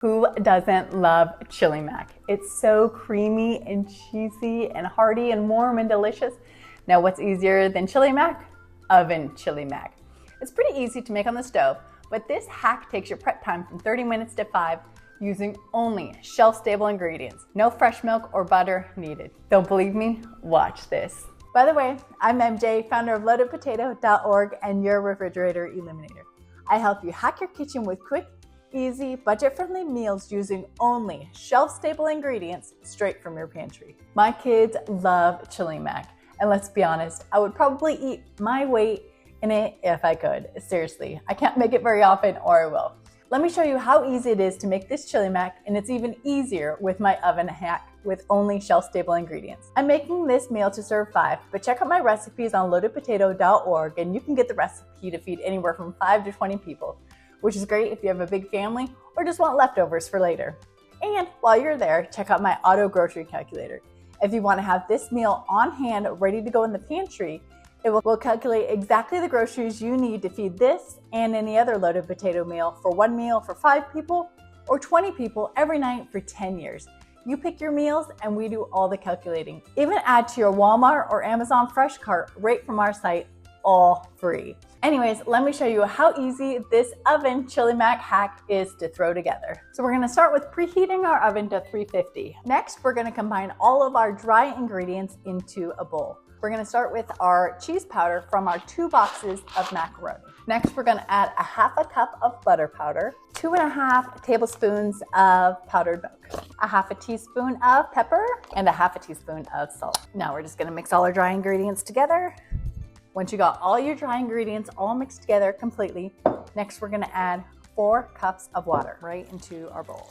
Who doesn't love chilimac? It's so creamy and cheesy and hearty and warm and delicious. Now what's easier than chilimac? Oven chilimac. It's pretty easy to make on the stove, but this hack takes your prep time from 30 minutes to 5 using only shelf-stable ingredients. No fresh milk or butter needed. Don't believe me? Watch this. By the way, I'm MJ, founder of loadedpotato.org and your refrigerator eliminator. I help you hack your kitchen with quick, easy, budget-friendly meals using only shelf-stable ingredients straight from your pantry. My kids love chilimac, and let's be honest, I would probably eat my weight in it if I could. Seriously, I can't make it very often, or I will. Let me show you how easy it is to make this chilimac, and it's even easier with my oven hack with only shelf-stable ingredients. I'm making this meal to serve 5, but check out my recipes on loadedpotato.org and you can get the recipe to feed anywhere from 5 to 20 people, which is great if you have a big family or just want leftovers for later. And while you're there, check out my auto grocery calculator. If you want to have this meal on hand, ready to go in the pantry, it will calculate exactly the groceries you need to feed this and any other loaded potato meal for one meal for 5 people or 20 people every night for 10 years. You pick your meals and we do all the calculating. Even add to your Walmart or Amazon Fresh cart right from our site, all free. Anyways, let me show you how easy this oven chilimac hack is to throw together. So we're gonna start with preheating our oven to 350. Next, we're gonna combine all of our dry ingredients into a bowl. We're gonna start with our cheese powder from our 2 boxes of macaroni. Next, we're gonna add a 1/2 cup of butter powder, 2.5 tablespoons of powdered milk, a 1/2 teaspoon of pepper, and a 1/2 teaspoon of salt. Now we're just gonna mix all our dry ingredients together. Once you got all your dry ingredients all mixed together completely, next we're gonna add 4 cups of water right into our bowl.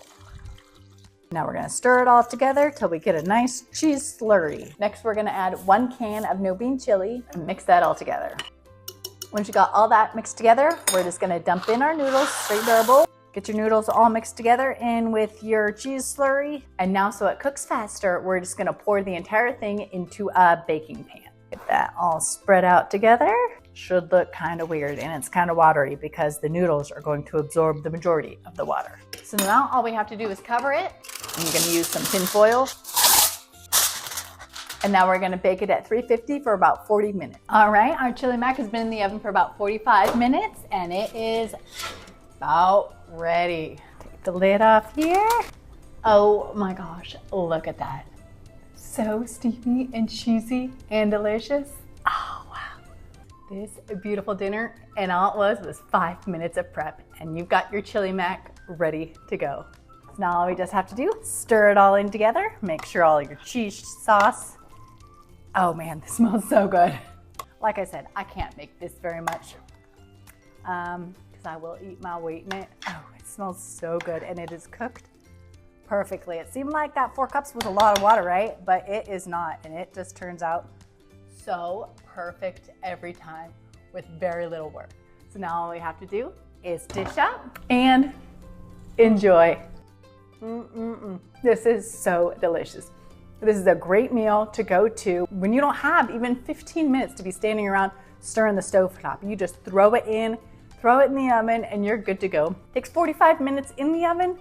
Now we're gonna stir it all together till we get a nice cheese slurry. Next we're gonna add 1 can of no bean chili and mix that all together. Once you got all that mixed together, we're just gonna dump in our noodles straight into our bowl. Get your noodles all mixed together in with your cheese slurry. And now so it cooks faster, we're just gonna pour the entire thing into a baking pan. Get that all spread out together. Should look kind of weird and it's kind of watery because the noodles are going to absorb the majority of the water. So now all we have to do is cover it. And you're gonna use some tin foil. And now we're gonna bake it at 350 for about 40 minutes. All right, our chilimac has been in the oven for about 45 minutes and it is about ready. Take the lid off here. Oh my gosh, look at that. So steamy and cheesy and delicious. Oh wow. This beautiful dinner, and all it was 5 minutes of prep and you've got your chilimac ready to go. So now all we just have to do, stir it all in together, make sure all your cheese sauce. Oh man, this smells so good. Like I said, I can't make this very much because I will eat my weight in it. Oh, it smells so good and it is cooked perfectly. It seemed like that 4 cups was a lot of water, right? But it is not, and it just turns out so perfect every time with very little work. So now all we have to do is dish up and enjoy. This is so delicious. This is a great meal to go to when you don't have even 15 minutes to be standing around stirring the stovetop. You just throw it in the oven, and you're good to go. Takes 45 minutes in the oven,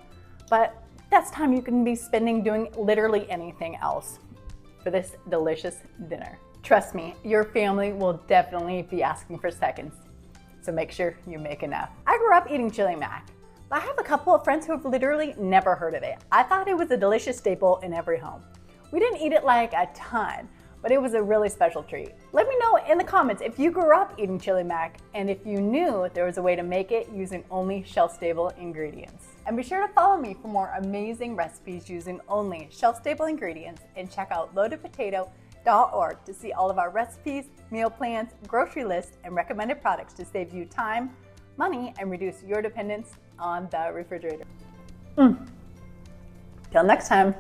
but that's time you can be spending doing literally anything else for this delicious dinner. Trust me, your family will definitely be asking for seconds, so make sure you make enough. I grew up eating chilimac, but I have a couple of friends who have literally never heard of it. I thought it was a delicious staple in every home. We didn't eat it like a ton, but it was a really special treat. Let me know in the comments if you grew up eating chilimac and if you knew there was a way to make it using only shelf-stable ingredients. And be sure to follow me for more amazing recipes using only shelf-stable ingredients, and check out loadedpotato.org to see all of our recipes, meal plans, grocery lists, and recommended products to save you time, money, and reduce your dependence on the refrigerator. Till next time.